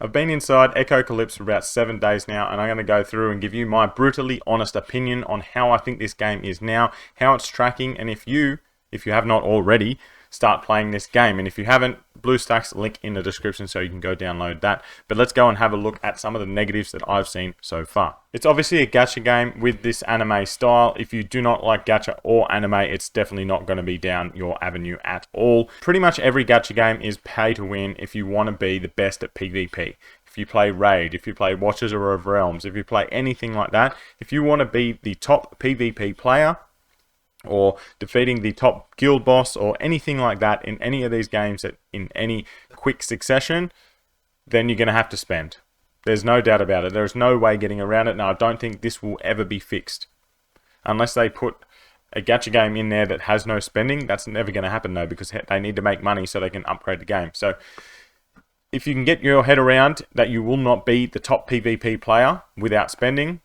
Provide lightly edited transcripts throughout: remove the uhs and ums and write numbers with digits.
I've been inside Echocalypse for about 7 days now, and I'm going to go through and give you my brutally honest opinion on how I think this game is now, how it's tracking, and if you have not already, start playing this game. And if you haven't, BlueStacks link in the description so you can go download that. But let's go and have a look at some of the negatives that I've seen so far. It's obviously a gacha game with this anime style. If you do not like gacha or anime, it's definitely not going to be down your avenue at all. Pretty much every gacha game is pay to win if you want to be the best at PvP. If you play Raid, if you play Watchers of Realms, if you play anything like that, if you want to be the top PvP player, or defeating the top guild boss or anything like that in any of these games in any quick succession, then you're going to have to spend. There's no doubt about it. There's no way getting around it. Now, I don't think this will ever be fixed. Unless they put a gacha game in there that has no spending, that's never going to happen though, because they need to make money so they can upgrade the game. So if you can get your head around that you will not be the top PvP player without spending,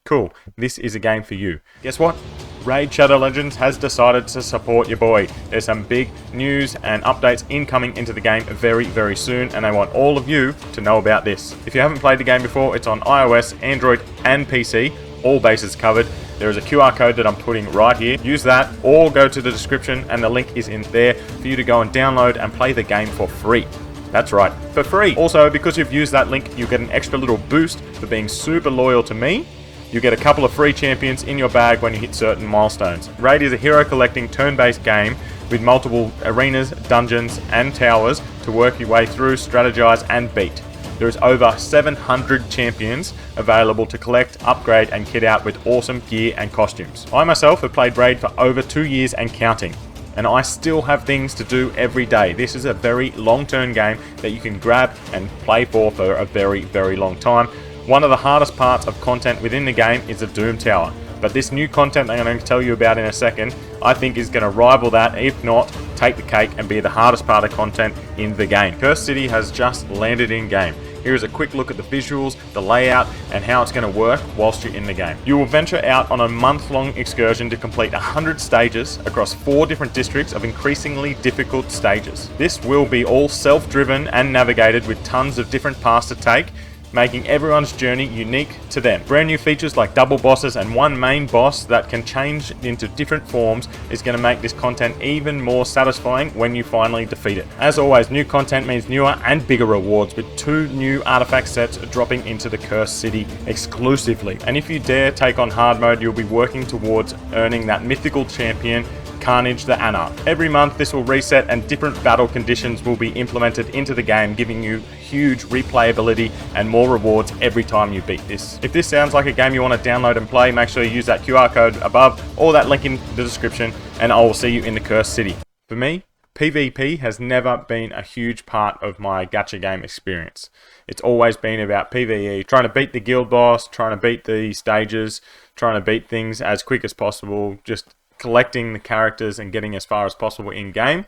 cool. This is a game for you. Guess what? Raid Shadow Legends has decided to support your boy. There's some big news and updates incoming into the game very, very soon, and I want all of you to know about this. If you haven't played the game before, it's on iOS, Android, and PC. All bases covered. There is a QR code that I'm putting right here. Use that, or go to the description, and the link is in there for you to go and download and play the game for free. That's right, for free. Also, because you've used that link, you get an extra little boost for being super loyal to me. You get a couple of free champions in your bag when you hit certain milestones. Raid is a hero collecting turn-based game with multiple arenas, dungeons, and towers to work your way through, strategize, and beat. There is over 700 champions available to collect, upgrade, and kit out with awesome gear and costumes. I myself have played Raid for over 2 years and counting, and I still have things to do every day. This is a very long-term game that you can grab and play for a very, very long time. One of the hardest parts of content within the game is the Doom Tower, but this new content I'm going to tell you about in a second, I think is going to rival that, if not take the cake and be the hardest part of content in the game. Cursed City has just landed in game. Here is a quick look at the visuals, the layout, and how it's going to work whilst you're in the game. You will venture out on a month-long excursion to complete 100 stages across 4 different districts of increasingly difficult stages. This will be all self-driven and navigated with tons of different paths to take, making everyone's journey unique to them. Brand new features like double bosses and one main boss that can change into different forms is going to make this content even more satisfying when you finally defeat it. As always, new content means newer and bigger rewards, with 2 new artifact sets dropping into the Cursed City exclusively. And if you dare take on hard mode, you'll be working towards earning that mythical champion, Carnage the Anarch. Every month this will reset and different battle conditions will be implemented into the game, giving you huge replayability and more rewards every time you beat this. If this sounds like a game you want to download and play, make sure you use that QR code above or that link in the description, and I will see you in the Cursed City. For me, PvP has never been a huge part of my gacha game experience. It's always been about PvE, trying to beat the guild boss, trying to beat the stages, trying to beat things as quick as possible, just collecting the characters and getting as far as possible in game.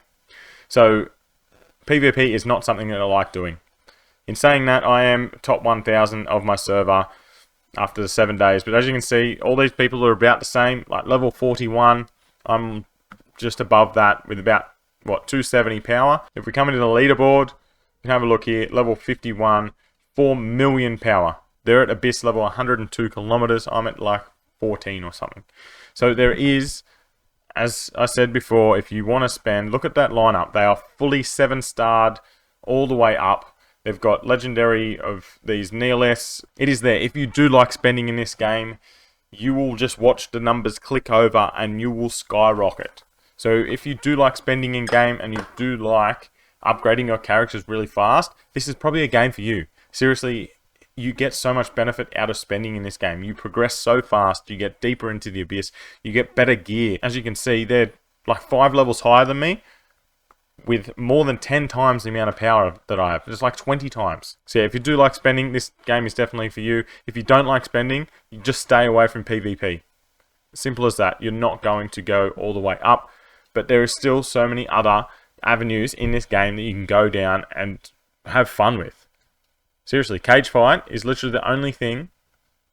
So PvP is not something that I like doing. In saying that, I am top 1000 of my server after the 7 days, but as you can see, all these people are about the same. Like level 41, I'm just above that with about 270 power. If we come into the leaderboard, you can have a look here. Level 51, 4 million power. They're at Abyss level 102 kilometers. I'm at like 14 or something. So there is, as I said before, if you want to spend, look at that lineup. They are fully 7-starred all the way up. They've got legendary of these Neolists. It is there. If you do like spending in this game, you will just watch the numbers click over and you will skyrocket. So if you do like spending in game and you do like upgrading your characters really fast, this is probably a game for you. Seriously, you get so much benefit out of spending in this game. You progress so fast, you get deeper into the Abyss, you get better gear. As you can see, they're like 5 levels higher than me, with more than 10 times the amount of power that I have. It's like 20 times. So yeah, if you do like spending, this game is definitely for you. If you don't like spending, you just stay away from PvP. Simple as that. You're not going to go all the way up, but there is still so many other avenues in this game that you can go down and have fun with. Seriously, Cage Fight is literally the only thing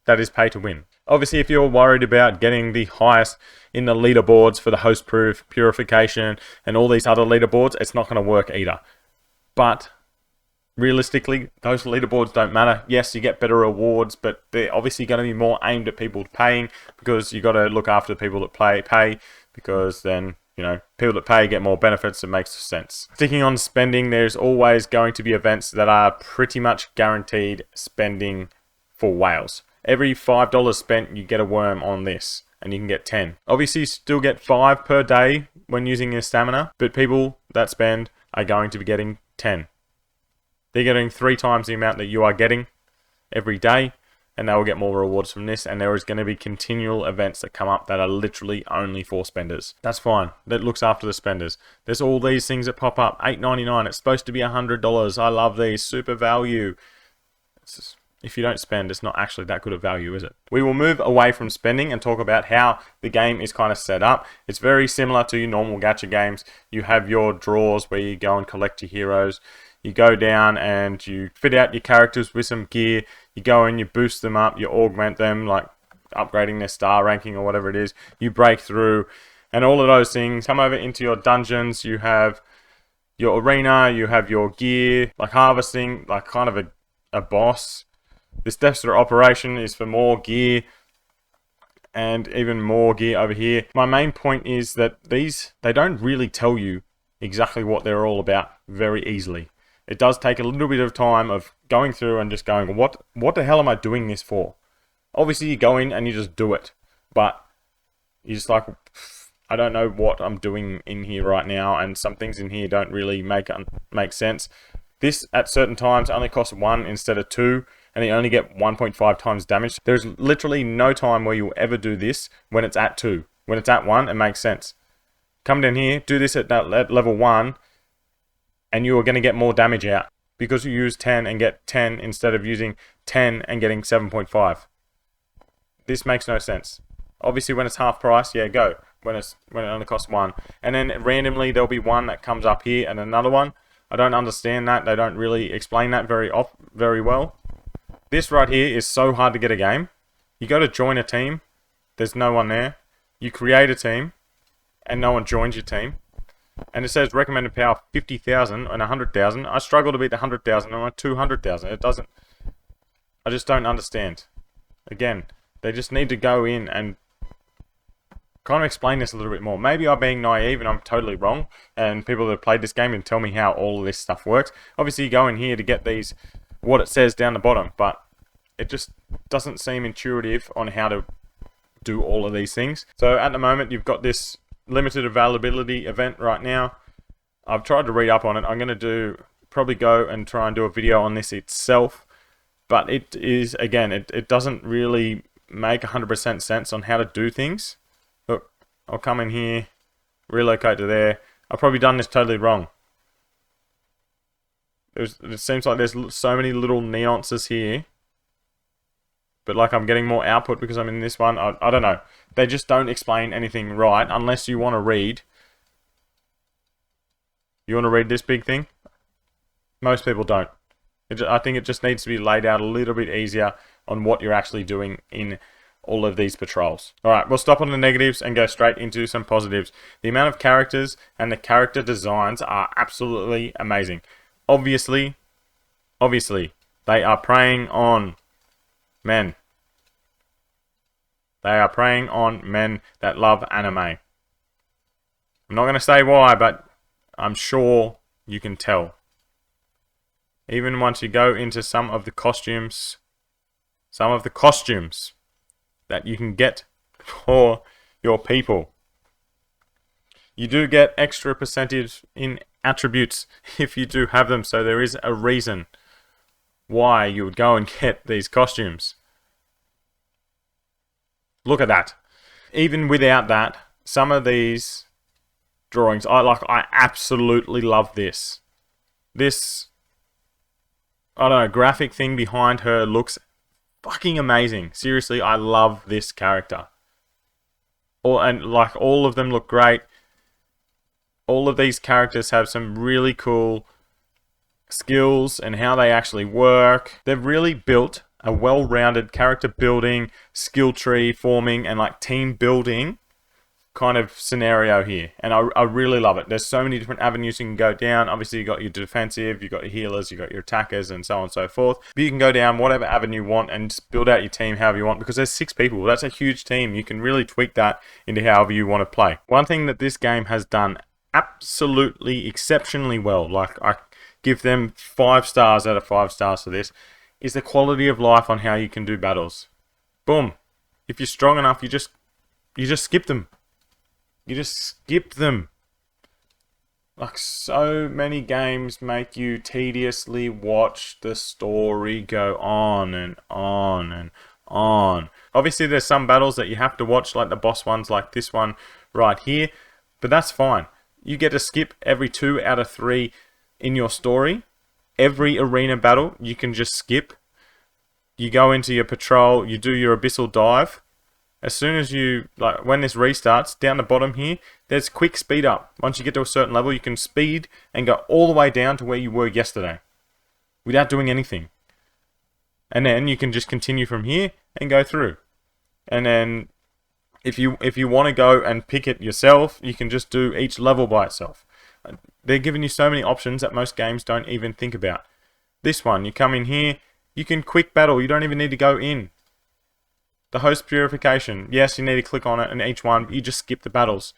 that is pay to win. Obviously, if you're worried about getting the highest in the leaderboards for the host proof, purification, and all these other leaderboards, it's not going to work either. But realistically, those leaderboards don't matter. Yes, you get better rewards, but they're obviously going to be more aimed at people paying, because you got to look after the people that pay, because then, you know, people that pay get more benefits. It makes sense. Sticking on spending, there's always going to be events that are pretty much guaranteed spending for whales. Every $5 spent, you get a worm on this, and you can get 10. Obviously, you still get 5 per day when using your stamina, but people that spend are going to be getting 10. They're getting 3 times the amount that you are getting every day, and they will get more rewards from this, and there is going to be continual events that come up that are literally only for spenders. That's fine. That looks after the spenders. There's all these things that pop up. $8.99. It's supposed to be $100. I love these. Super value. If you don't spend, it's not actually that good of value, is it? We will move away from spending and talk about how the game is kind of set up. It's very similar to your normal gacha games. You have your drawers where you go and collect your heroes. You go down and you fit out your characters with some gear. You go and you boost them up. You augment them, like upgrading their star ranking or whatever it is. You break through, and all of those things come over into your dungeons. You have your arena. You have your gear, like harvesting, like kind of a boss. This Dexter operation is for more gear, and even more gear over here. My main point is that they don't really tell you exactly what they're all about very easily. It does take a little bit of time of going through and just going, what the hell am I doing this for? Obviously, you go in and you just do it, but you're just like, I don't know what I'm doing in here right now, and some things in here don't really make sense. This, at certain times, only costs 1 instead of 2, and you only get 1.5 times damage. There's literally no time where you'll ever do this when it's at 2. When it's at 1, it makes sense. Come down here, do this at level 1, and you are going to get more damage out, because you use 10 and get 10 instead of using 10 and getting 7.5. This makes no sense. Obviously, when it's half price, yeah, go. When it only costs 1. And then randomly, there'll be one that comes up here and another one. I don't understand that. They don't really explain that very well. This right here is so hard to get a game. You go to join a team. There's no one there. You create a team, and no one joins your team. And it says recommended power 50,000 and 100,000. I struggle to beat the 100,000 and like 200,000. It doesn't. I just don't understand. Again, they just need to go in and kind of explain this a little bit more. Maybe I'm being naive and I'm totally wrong, and people that have played this game can tell me how all of this stuff works. Obviously, you go in here to get these, what it says down the bottom, but it just doesn't seem intuitive on how to do all of these things. So at the moment, you've got this limited availability event right now. I've tried to read up on it. I'm going to probably go and try and do a video on this itself, but it is, again, it doesn't really make 100% sense on how to do things. Look, I'll come in here, relocate to there. I've probably done this totally wrong. It seems like there's so many little nuances here, but like I'm getting more output because I'm in this one. I don't know. They just don't explain anything right unless you want to read. You want to read this big thing? Most people don't. I think it just needs to be laid out a little bit easier on what you're actually doing in all of these patrols. Alright, we'll stop on the negatives and go straight into some positives. The amount of characters and the character designs are absolutely amazing. Obviously, they are preying on men. They are preying on men that love anime. I'm not going to say why, but I'm sure you can tell. Even once you go into some of the costumes that you can get for your people, you do get extra percentage in attributes if you do have them, so there is a reason why you would go and get these costumes. Look at that. Even without that, some of these drawings, I absolutely love this. This, I don't know, graphic thing behind her looks fucking amazing. Seriously, I love this character. All of them look great. All of these characters have some really cool skills and how they actually work. They've really built a well-rounded character building, skill tree forming, and like team building kind of scenario here, and I really love it. There's so many different avenues you can go down. Obviously you got your defensive, you got your healers, you got your attackers, and so on and so forth, but you can go down whatever avenue you want and just build out your team however you want, because there's 6 people. That's a huge team. You can really tweak that into however you want to play. One thing that this game has done absolutely exceptionally well, like I give them 5 stars out of 5 stars for this, is the quality of life on how you can do battles. Boom. If you're strong enough, you just skip them. You just skip them. Like, so many games make you tediously watch the story go on and on and on. Obviously, there's some battles that you have to watch, like the boss ones, like this one right here. But that's fine. You get to skip every 2 out of 3 in your story. Every arena battle, you can just skip. You go into your patrol, you do your abyssal dive. As soon as you, like, when this restarts, down the bottom here, there's quick speed up. Once you get to a certain level, you can speed and go all the way down to where you were yesterday without doing anything. And then you can just continue from here and go through. And then if you want to go and pick it yourself, you can just do each level by itself. They're giving you so many options that most games don't even think about. This one, you come in here, you can quick battle. You don't even need to go in. The host purification, yes, you need to click on it in each one, but you just skip the battles.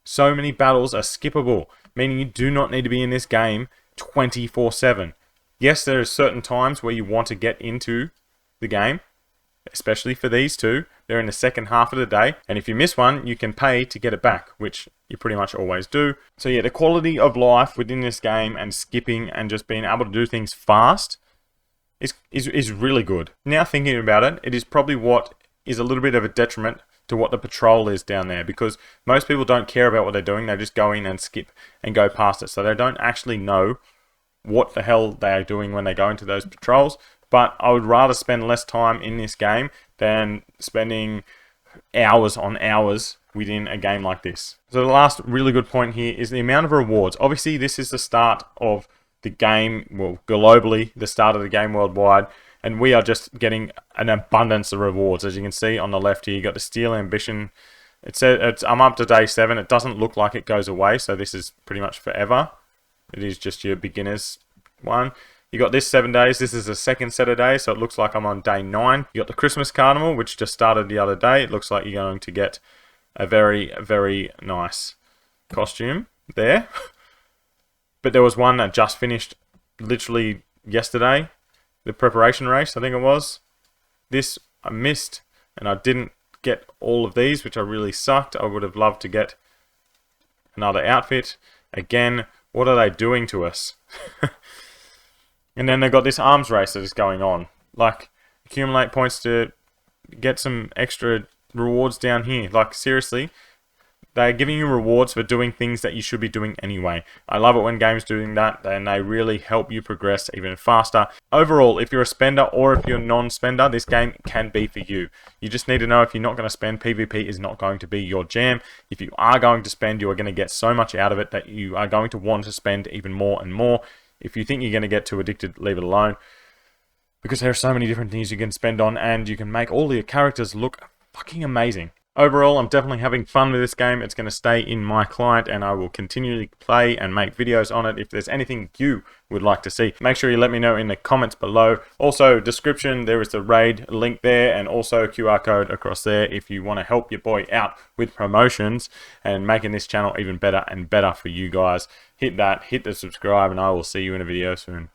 So many battles are skippable, meaning you do not need to be in this game 24/7. Yes, there are certain times where you want to get into the game, especially for these 2. They're in the second half of the day, and if you miss one, you can pay to get it back, which you pretty much always do. So yeah, the quality of life within this game and skipping and just being able to do things fast is really good. Now thinking about it, it is probably what is a little bit of a detriment to what the patrol is down there, because most people don't care about what they're doing. They just go in and skip and go past it, so they don't actually know what the hell they are doing when they go into those patrols. But I would rather spend less time in this game than spending hours on hours within a game like this. So the last really good point here is the amount of rewards. Obviously this is the start of the game, well, globally, the start of the game worldwide, and we are just getting an abundance of rewards. As you can see on the left here, you got the Steel Ambition. It says I'm up to day 7. It doesn't look like it goes away, so this is pretty much forever. It is just your beginner's one. You got this 7 days. This is the second set of days, so it looks like I'm on day 9. You got the Christmas Carnival, which just started the other day. It looks like you're going to get a very, very nice costume there. But there was one that just finished literally yesterday. The preparation race, I think it was. This I missed, and I didn't get all of these, which I really sucked. I would have loved to get another outfit. Again, what are they doing to us? And then they've got this arms race that is going on. Like, accumulate points to get some extra rewards down here. Like, seriously, they're giving you rewards for doing things that you should be doing anyway. I love it when games doing that, and they really help you progress even faster. Overall, if you're a spender or if you're a non-spender, this game can be for you. You just need to know if you're not going to spend, PvP is not going to be your jam. If you are going to spend, you are going to get so much out of it that you are going to want to spend even more and more. If you think you're going to get too addicted, leave it alone. Because there are so many different things you can spend on, and you can make all your characters look fucking amazing. Overall, I'm definitely having fun with this game. It's going to stay in my client, and I will continually play and make videos on it. If there's anything you would like to see, make sure you let me know in the comments below. Also, description, there is the raid link there, and also a QR code across there if you want to help your boy out with promotions and making this channel even better and better for you guys. Hit that, hit the subscribe, and I will see you in a video soon.